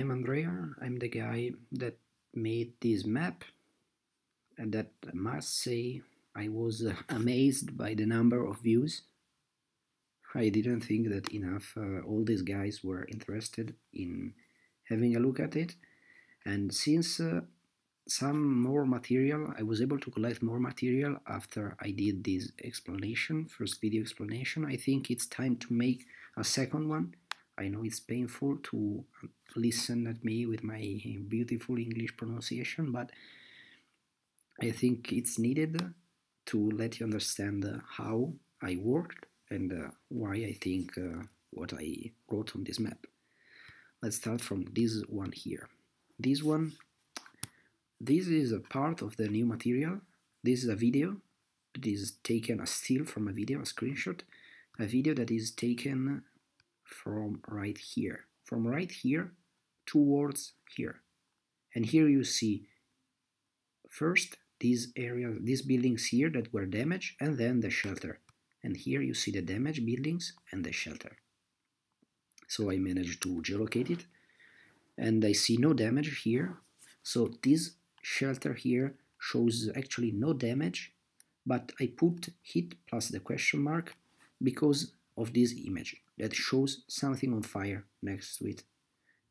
I'm Andrea. I'm the guy that made this map, and that I must say I was amazed by the number of views. I didn't think that enough all these guys were interested in having a look at it, and since some more material, I was able to collect more material after I did this explanation, first video explanation. I think it's time to make a second one. I know it's painful to listen at me with my beautiful English pronunciation, but I think it's needed to let you understand how I worked and why I think what I wrote on this map. Let's start from this one here. This is a part of the new material. This is a video. It is taken a still from a video, a screenshot. A video that is taken from right here towards here. And here you see first these areas, these buildings here that were damaged, and then the shelter. And here you see the damaged buildings and the shelter. So I managed to geolocate it, and I see no damage here. So this shelter here shows actually no damage, but I put hit plus the question mark because of this image that shows something on fire next to it.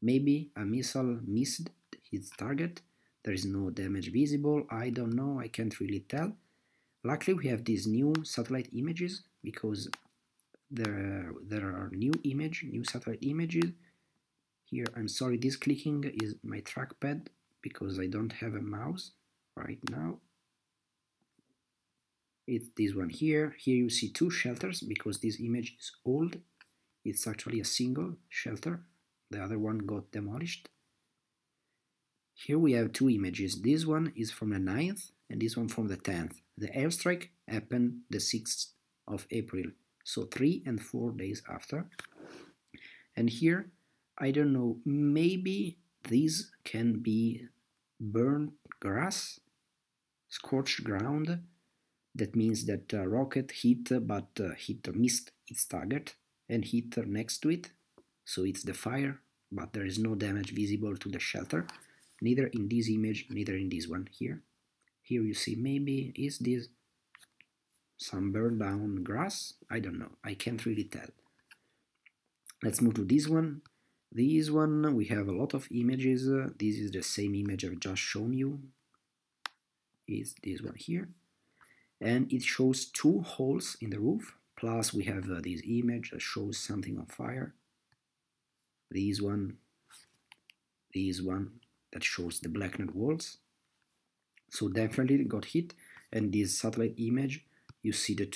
Maybe a missile missed its target. There is no damage visible. I don't know, I can't really tell. Luckily we have these new satellite images because there are new satellite images. Here, I'm sorry, this clicking is my trackpad because I don't have a mouse right now. It's this one here. Here you see two shelters because this image is old. It's actually a single shelter. The other one got demolished. Here we have two images. This one is from the 9th and this one from the 10th. The airstrike happened the 6th of April, so 3 and 4 days after. And here, I don't know, maybe these can be burnt grass, scorched ground. That means that a rocket hit, but missed its target and hit next to it. So it's the fire, but there is no damage visible to the shelter, neither in this image, neither in this one here. Here you see, maybe is this some burned down grass? I don't know, I can't really tell. Let's move to this one. This one, we have a lot of images. This is the same image I've just shown you. Is this one here. And it shows two holes in the roof. Plus we have this image that shows something on fire. This one that shows the blackened walls. So definitely it got hit. And this satellite image, you see the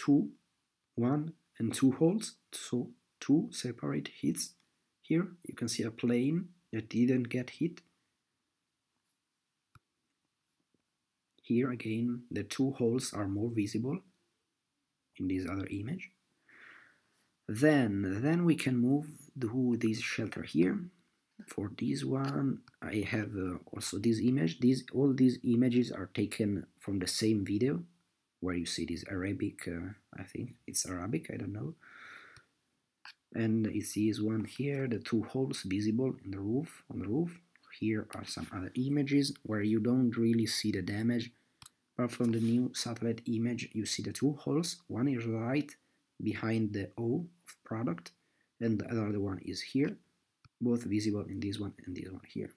one and two holes. So two separate hits. Here you can see a plane that didn't get hit. Here again the two holes are more visible in this other image. Then we can move to this shelter here. For this one I have also this image. All these images are taken from the same video where you see this Arabic, I think it's Arabic, I don't know. And it's this one here, the two holes visible in the roof, on the roof. Here are some other images where you don't really see the damage, but from the new satellite image you see the two holes. One is right behind the O of product, and the other one is here, both visible in this one and this one here.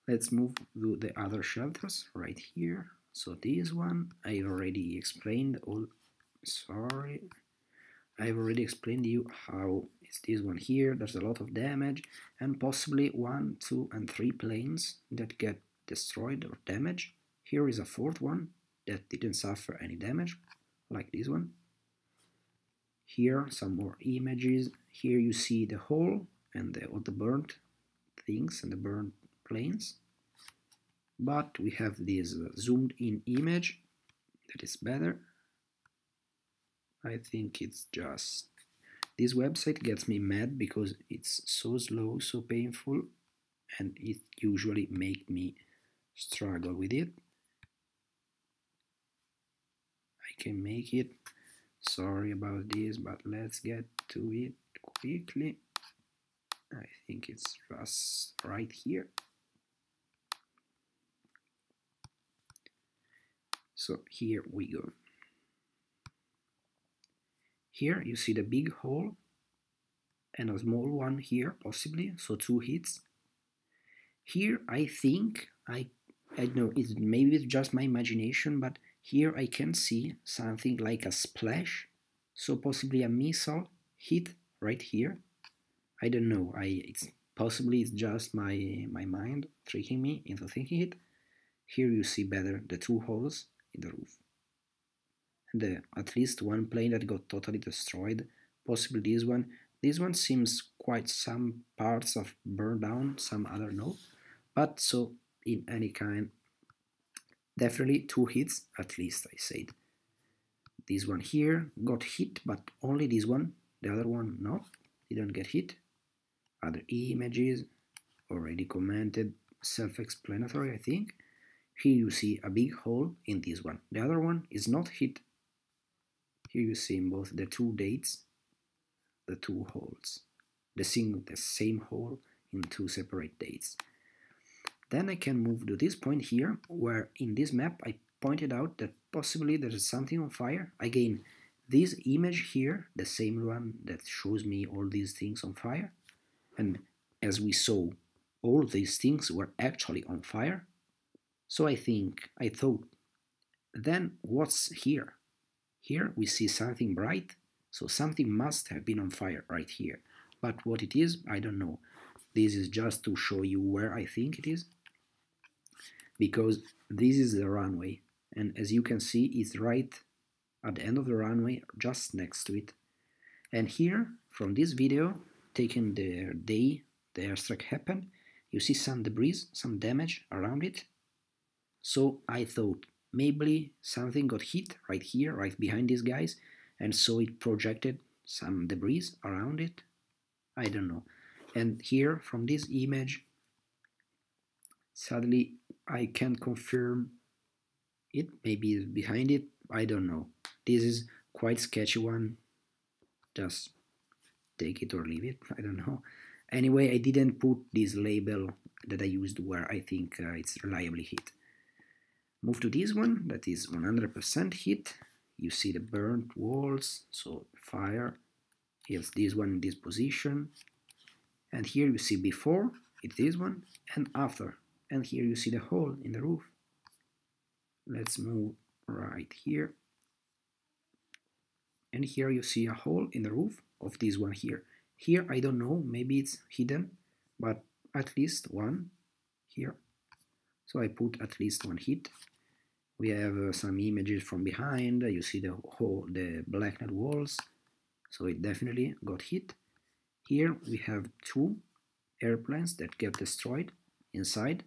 Let's move to the other shelters right here. So this one I've already explained. I've already explained to you how it's this one here. There's a lot of damage and possibly 1, 2, and 3 planes that get destroyed or damaged. Here is a fourth one that didn't suffer any damage, like this one. Here some more images. Here you see the hole and all the burnt things and the burnt planes. But we have this zoomed in image that is better. I think it's just... This website gets me mad because it's so slow, so painful, and it usually makes me struggle with it. I can make it. Sorry about this, but let's get to it quickly. I think it's just right here. So here we go. Here you see the big hole and a small one here possibly, so 2 hits. Here I think, I don't know, maybe it's just my imagination, but here I can see something like a splash, so possibly a missile hit right here. I don't know, it's possibly it's just my mind tricking me into thinking it. Here you see better the 2 holes in the roof. And at least one plane that got totally destroyed, possibly this one. This one seems quite some parts of burned down, some other no. But so in any kind, definitely 2 hits at least, I said. This one here got hit, but only this one. The other one not, didn't get hit. Other images, already commented, self-explanatory I think. Here you see a big hole in this one. The other one is not hit. Here you see in both the 2 dates, the 2 holes. The same hole in 2 separate dates. Then I can move to this point here, where in this map I pointed out that possibly there is something on fire. Again, this image here, the same one that shows me all these things on fire, and as we saw, all these things were actually on fire. So I thought, then what's here? Here we see something bright, so something must have been on fire right here. But what it is, I don't know. This is just to show you where I think it is, because this is the runway, and as you can see, it's right at the end of the runway, just next to it. And here, from this video, taken the day the airstrike happened, you see some debris, some damage around it. So I thought, maybe something got hit right here, right behind these guys, and so it projected some debris around it. I don't know. And here, from this image, sadly, I can't confirm it. Maybe it's behind it. I don't know. This is quite sketchy one. Just take it or leave it. I don't know. Anyway, I didn't put this label that I used where I think it's reliably hit. Move to this one, that is 100% hit. You see the burnt walls, so fire. Here's this one in this position. And here you see before, it's this one, and after. And here you see the hole in the roof. Let's move right here. And here you see a hole in the roof of this one here. Here, I don't know, maybe it's hidden, but at least one here. So I put at least 1 hit. We have some images from behind. You see the blackened walls, so it definitely got hit. Here we have 2 airplanes that get destroyed inside.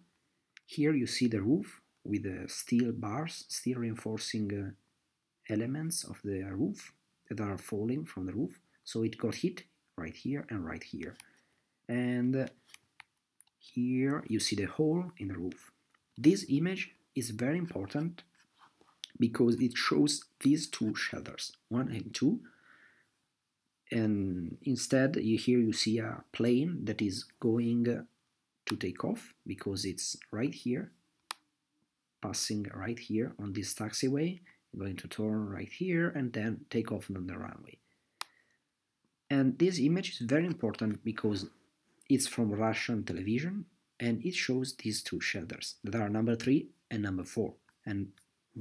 Here you see the roof with the steel bars, steel reinforcing elements of the roof that are falling from the roof. So it got hit right here and right here. And here you see the hole in the roof. This image is very important because it shows these 2 shelters, 1 and 2. And instead, here you see a plane that is going to take off because it's right here, passing right here on this taxiway, going to turn right here and then take off on the runway. And this image is very important because it's from Russian television and it shows these 2 shelters that are number 3 and number 4. And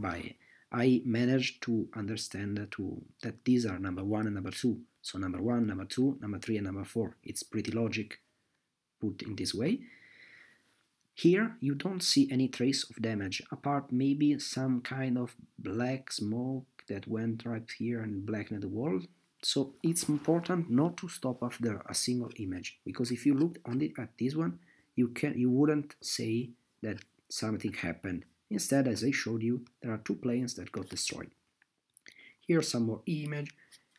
I managed to understand that these are number 1 and number 2. So number 1, number 2, number 3 and number 4. It's pretty logic put in this way. Here you don't see any trace of damage, apart maybe some kind of black smoke that went right here and blackened the wall. So it's important not to stop after a single image, because if you look only at this one, you wouldn't say that something happened. Instead, as I showed you, there are 2 planes that got destroyed. Here some more image.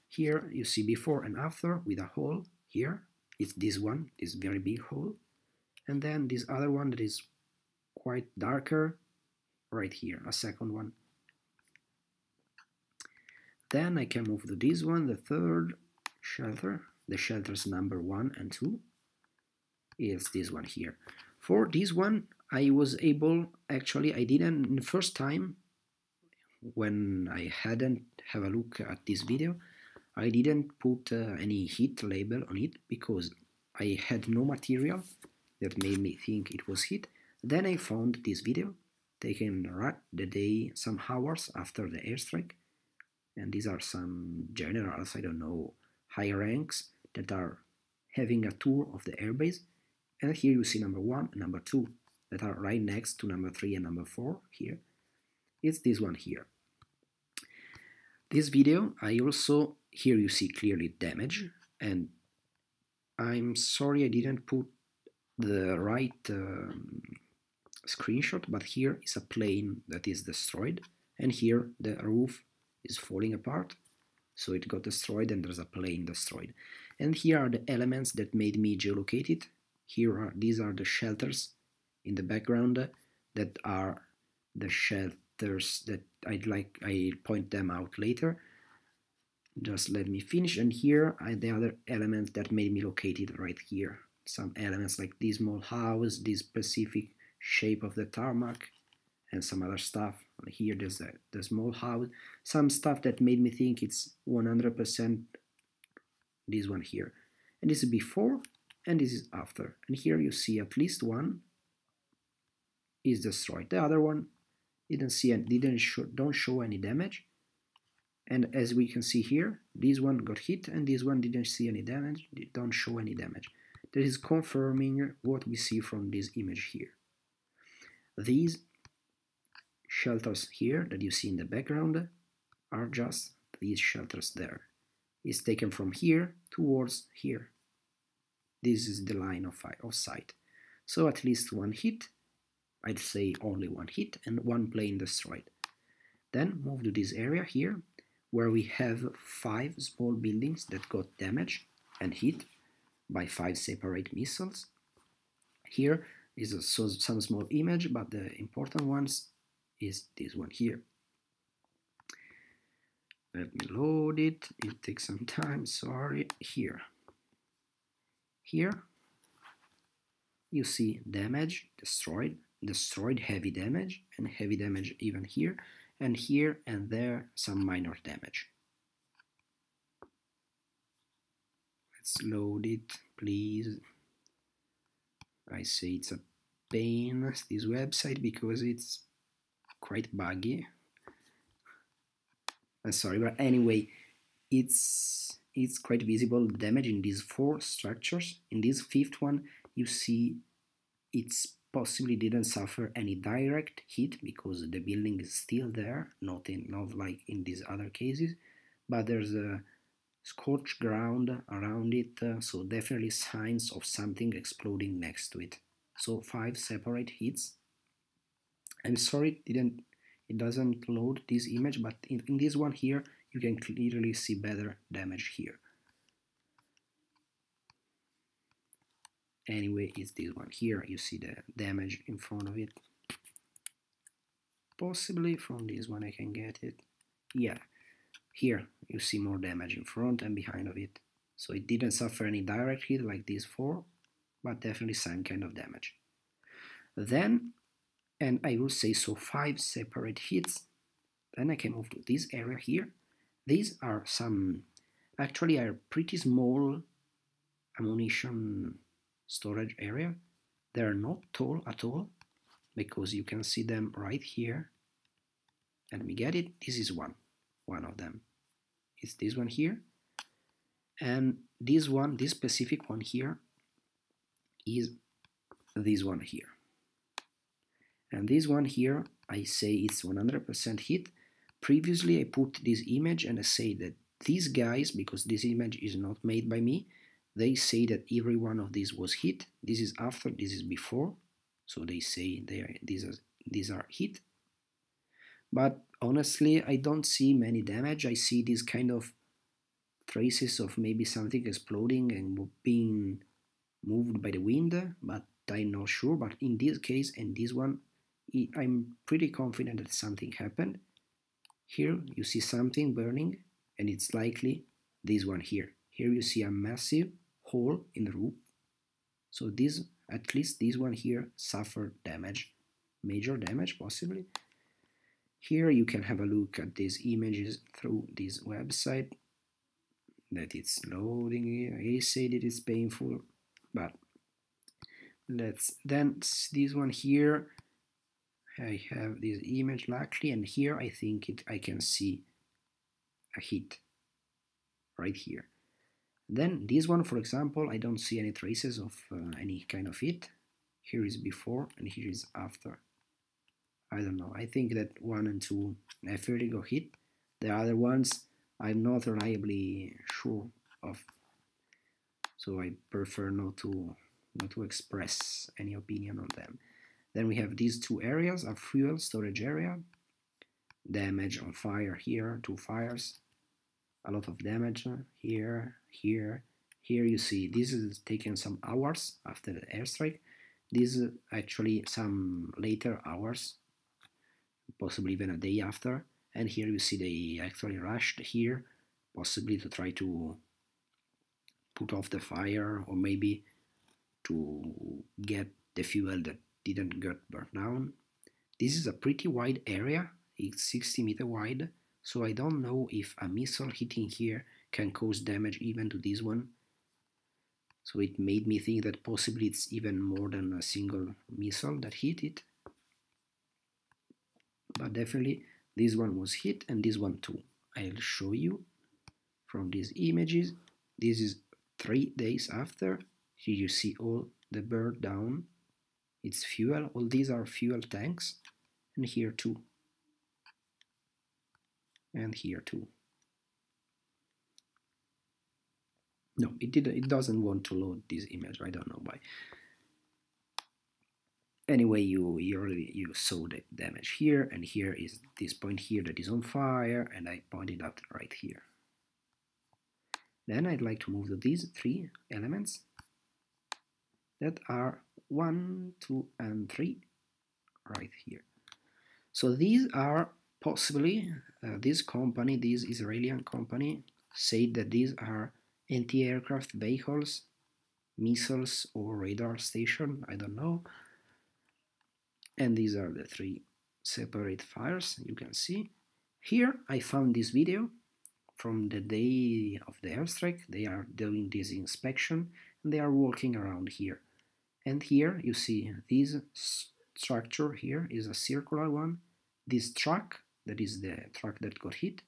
Here you see before and after with a hole. Here it's this one, this very big hole. And then this other one that is quite darker right here, a second one. Then I can move to this one, the 3rd shelter, the shelters number 1 and 2. is this one here. For this one, I was able, actually, I didn't, the first time when I hadn't have a look at this video, I didn't put any heat label on it because I had no material that made me think it was heat. Then I found this video taken right the day, some hours after the airstrike, and these are some generals, I don't know, high ranks that are having a tour of the airbase. And here you see number 1 and number 2 that are right next to number 3 and number 4 here. It's this one here. This video, I also, here you see clearly damage, and I'm sorry I didn't put the right screenshot, but here is a plane that is destroyed, and here the roof is falling apart, so it got destroyed and there's a plane destroyed. And here are the elements that made me geolocate it. These are the shelters in the background that are the shelters that I'll point them out later. Just let me finish. And here are the other elements that made me locate it right here. Some elements like this small house, this specific shape of the tarmac, and some other stuff. Here there's the small house, some stuff that made me think it's 100% this one here. And this is before and this is after. And here you see at least one is destroyed. The other one don't show any damage. And as we can see here, this one got hit and this one didn't see any damage, don't show any damage. That is confirming what we see from this image here. These shelters here that you see in the background are just these shelters there. It's taken from here towards here. This is the line of sight. So at least one hit, I'd say only one hit, and one plane destroyed. Then move to this area here, where we have 5 small buildings that got damaged and hit by 5 separate missiles. Here is some small image, but the important ones is this one here. Let me load it. It takes some time, sorry. Here you see damage, destroyed, heavy damage, and heavy damage even here and there some minor damage. Let's load it, please. I say it's a pain, this website, because it's quite buggy. Sorry, but anyway, it's quite visible damage in these 4 structures. In this 5th one, you see it's possibly didn't suffer any direct hit because the building is still there, not like in these other cases, but there's a scorched ground around it, so definitely signs of something exploding next to it. So 5 separate hits. I'm sorry it doesn't load this image, but in this one here you can clearly see better damage here. Anyway, it's this one here, you see the damage in front of it. Possibly from this one I can get it. Yeah, here you see more damage in front and behind of it. So it didn't suffer any direct hit like these 4, but definitely some kind of damage. Then, and I will say so 5 separate hits. Then I can move to this area here. These are some, actually are pretty small ammunition storage area. They're not tall at all, because you can see them right here. And let me get it. This is one of them. It's this one here. And this one, this specific one here, is this one here. And this one here, I say it's 100% hit. Previously I put this image and I say that these guys, because this image is not made by me, they say that every one of these was hit. This is after, this is before. So they say these are hit. But honestly, I don't see many damage. I see these kind of traces of maybe something exploding and being moved by the wind, but I'm not sure. But in this case and this one, I'm pretty confident that something happened. Here you see something burning, and it's likely this one here. Here you see a massive hole in the roof, So this, at least this one here, suffered damage, major damage possibly. Here you can have a look at these images through this website that it's loading. I said it is painful, but let's then this one here. I have this image luckily, and here I think I can see a hit right here. Then this one, for example, I don't see any traces of any kind of hit. Here is before and here is after. I don't know. I think that 1 and 2 definitely got hit. The other ones I'm not reliably sure of, so I prefer not to express any opinion on them. Then we have these two areas, a fuel storage area, damage on fire here, 2 fires, a lot of damage here, here. Here you see this is taken some hours after the airstrike. This is actually some later hours, possibly even a day after. And here you see they actually rushed here, possibly to try to put off the fire, or maybe to get the fuel that didn't get burned down. This is a pretty wide area, it's 60-meter wide, so I don't know if a missile hitting here can cause damage even to this one. So it made me think that possibly it's even more than a single missile that hit it. But definitely this one was hit, and this one too. I'll show you from these images. This is 3 days after. Here you see all the burn down. It's fuel. All these are fuel tanks. And here too. And here too. No, it doesn't want to load this image. I don't know why. Anyway, you saw the damage here, and here is this point here that is on fire, and I pointed out right here. Then I'd like to move to these 3 elements that are 1, 2, and 3 right here. So these are possibly, this company, this Israeli company, said that these are anti-aircraft vehicles, missiles, or radar station, I don't know. And these are the 3 separate fires you can see. Here I found this video from the day of the airstrike. They are doing this inspection and they are walking around here. And here you see this structure here is a circular one. This truck, that is the truck that got hit,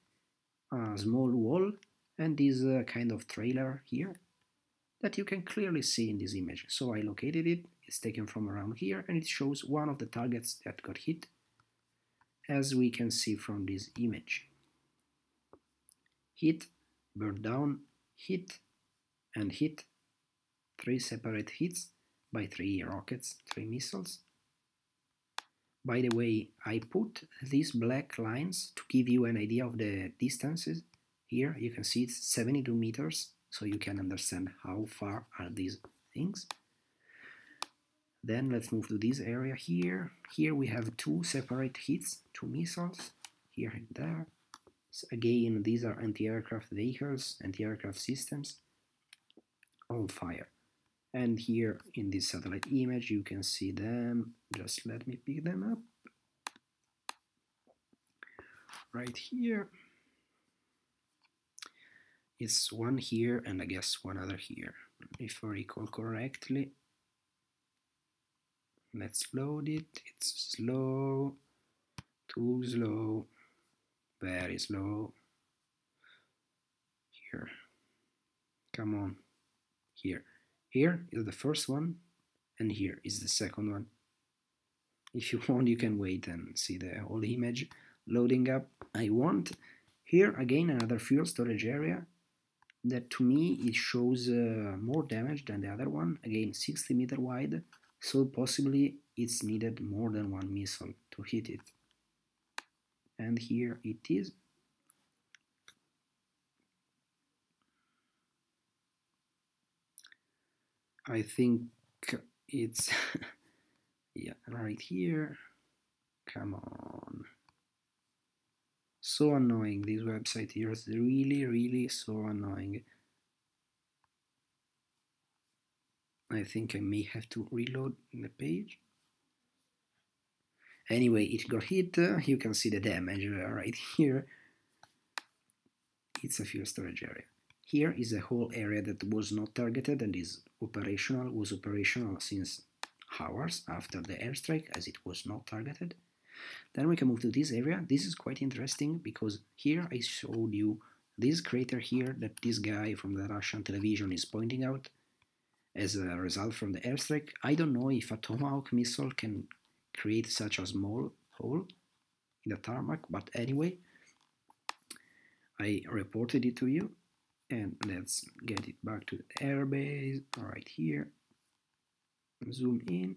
a small wall, and this kind of trailer here that you can clearly see in this image. So I located it. It's taken from around here, and it shows one of the targets that got hit, as we can see from this image. Hit, burn down, hit, and hit. 3 separate hits by 3 rockets, 3 missiles. By the way, I put these black lines to give you an idea of the distances. Here you can see it's 72 meters, so you can understand how far are these things. Then let's move to this area here. Here we have 2 separate hits, 2 missiles, here and there. So again, these are anti-aircraft vehicles, anti-aircraft systems on fire. And here in this satellite image you can see them. Just let me pick them up. Right here. It's one here and I guess one other here, if I recall correctly. Let's load it. It's slow, too slow, very slow. Here, come on, here. Here is the first one, and here is the second one. If you want, you can wait and see the whole image loading up. I want here again another fuel storage area that to me it shows more damage than the other one. Again, 60-meter wide, so possibly it's needed more than 1 missile to hit it. And here it is. I think it's yeah, right here. Come on. So annoying, this website here is really so annoying. I think I may have to reload the page. Anyway, it got hit. You can see the damage right here. It's a fuel storage area. Here is a whole area that was not targeted and was operational since hours after the airstrike, as it was not targeted. Then we can move to this area. This is quite interesting because here I showed you this crater here that this guy from the Russian television is pointing out as a result from the airstrike. I don't know if a Tomahawk missile can create such a small hole in the tarmac, but anyway, I reported it to you. And let's get it back to the airbase right here. Zoom in.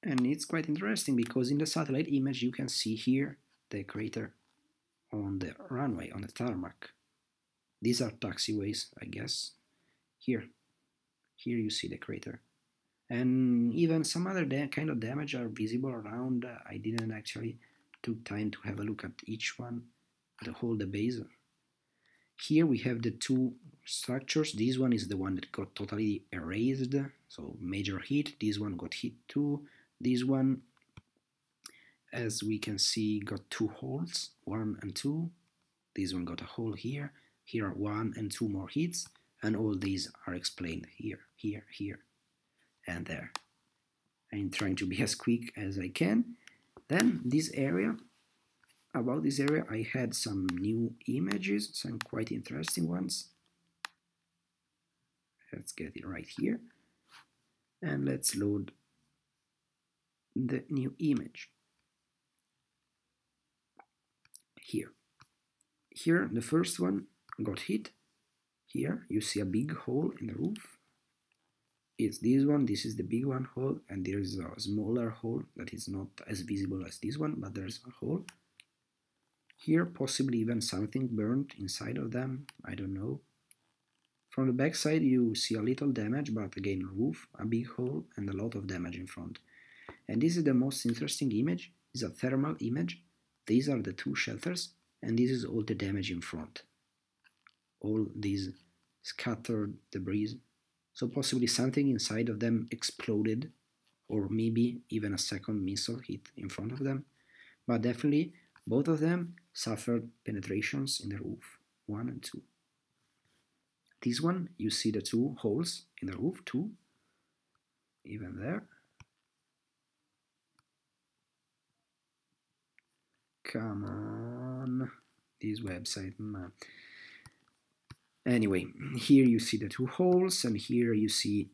And it's quite interesting because in the satellite image you can see here the crater on the runway, on the tarmac. These are taxiways, I guess. Here you see the crater. And even some other kind of damage are visible around. I didn't actually took time to have a look at each one, the whole the base. Here we have the two structures. This one is the one that got totally erased, so major hit. This one got hit too. This one, as we can see, got two holes, 1 and 2. This one got a hole here. Here are 1 and 2 more hits, and all these are explained here, here, and there. I'm trying to be as quick as I can. Then this area. About this area, I had some new images, some quite interesting ones. Let's get it right here. And let's load the new image. Here. Here, the first one got hit. Here, you see a big hole in the roof. It's this one, this is the big one hole, and there is a smaller hole that is not as visible as this one, but there's a hole. Here, possibly even something burned inside of them, I don't know. From the back side you see a little damage, but again roof, a big hole, and a lot of damage in front. And this is the most interesting image, it's a thermal image. These are the two shelters, and this is all the damage in front. All these scattered debris. So possibly something inside of them exploded, or maybe even a second missile hit in front of them. But definitely both of them suffered penetrations in the roof, 1 and 2. This one, you see the two holes in the roof, 2, even there. Come on, this website, man. Anyway, here you see the two holes, and here you see,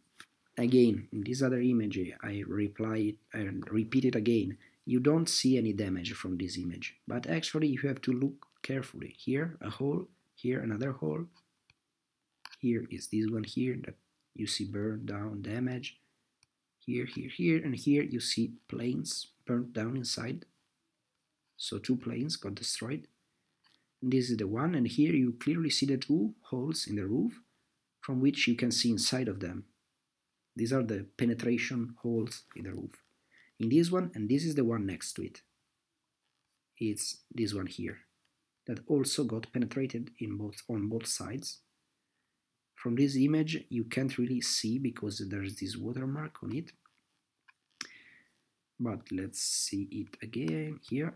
again, in this other image, I repeat it again, you don't see any damage from this image, but actually you have to look carefully. Here a hole, here another hole, here is this one here that you see burned down damage, here, and here you see planes burnt down inside, so 2 planes got destroyed. And this is the one, and here you clearly see the 2 holes in the roof from which you can see inside of them. These are the penetration holes in the roof. In this one, and this is the one next to it, it's this one here that also got penetrated on both sides. From this image you can't really see because there's this watermark on it, but let's see it again here.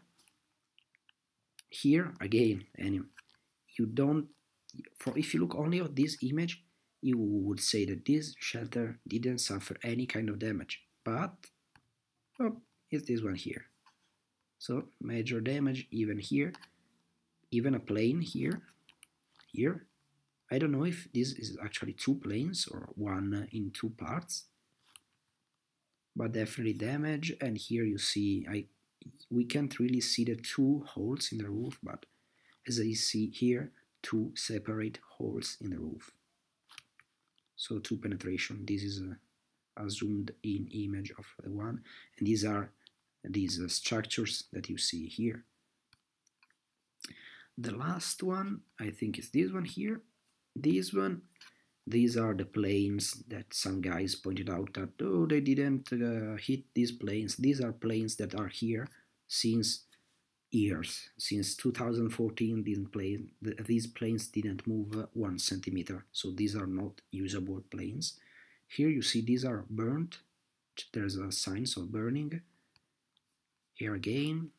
Here again, and if you look only at this image, you would say that this shelter didn't suffer any kind of damage, but oh, it's this one here. So major damage even here, even a plane here. I don't know if this is actually 2 planes or one in 2 parts, but definitely damage. And here you see, we can't really see the 2 holes in the roof, but as I see here, 2 separate holes in the roof. So 2 penetration. This is a zoomed in image of the one, and these are these structures that you see here. The last one, I think, is this one here. This one, these are the planes that some guys pointed out that, oh, they didn't hit these planes. These are planes that are here since years. Since 2014, these planes didn't move 1 centimeter. So these are not usable planes. Here you see these are burnt. There's a signs of burning. Here again.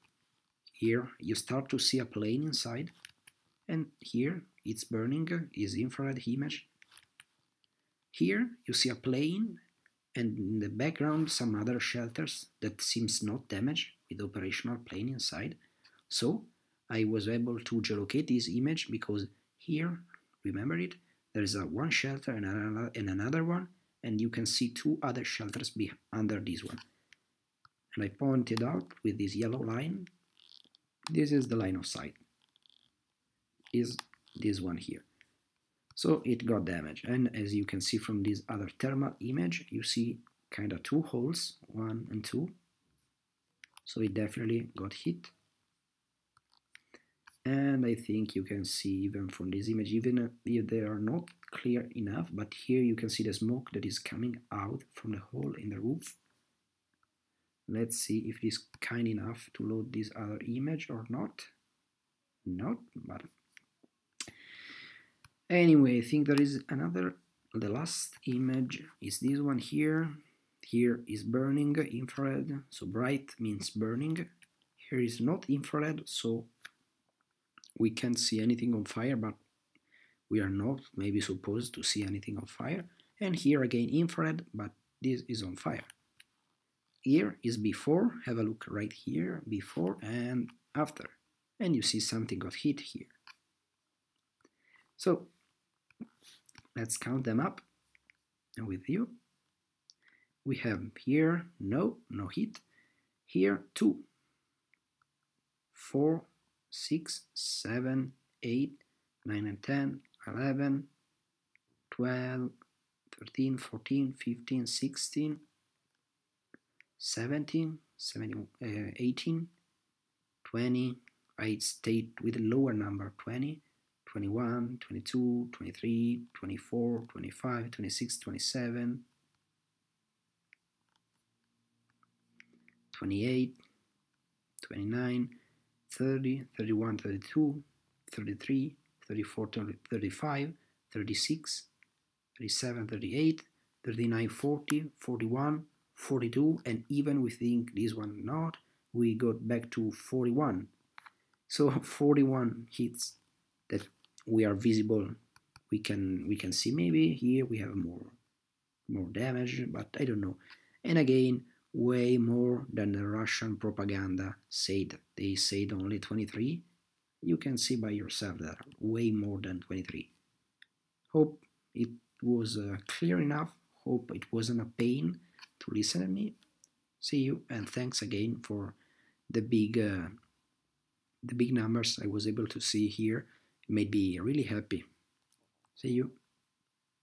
Here you start to see a plane inside. And here it's burning, is infrared image. Here you see a plane and in the background some other shelters that seems not damaged with operational plane inside. So I was able to geolocate this image because here, remember it, there is a one shelter and another one, and you can see two other shelters under this one. And I pointed out with this yellow line, this is the line of sight, is this one here. So it got damaged, and as you can see from this other thermal image, you see kind of two holes, 1 and 2. So it definitely got hit. And I think you can see even from this image, even if they are not clear enough, but here you can see the smoke that is coming out from the hole in the roof. Let's see if it is kind enough to load this other image or not. Not, but anyway, I think there is another, the last image is this one here. Here is burning, infrared, so bright means burning. Here is not infrared, so we can't see anything on fire, but we are not maybe supposed to see anything on fire. And here again infrared, but this is on fire. Here is before, have a look right here, before and after. And you see something got hit here. So let's count them up with you. We have here no hit, here 2, 4, 6, 7, 8, 9 and 10, 11, 12, 13, 14, 15, 16, 17, 18, 20, I stayed with a lower number, 20, 21, 22, 23, 24, 25, 26, 27, 28, 29, 30, 31, 32, 33, 34, 35, 36, 37, 38, 39, 40, 41, 42, and even we think this one not, we got back to 41. So 41 hits that we are visible. We can see maybe here we have more damage, but I don't know. And again, way more than the Russian propaganda said. They said only 23. You can see by yourself that way more than 23. Hope it was clear enough. Hope it wasn't a pain to listen to me. See you, and thanks again for the big numbers I was able to see here. It made me really happy. See you.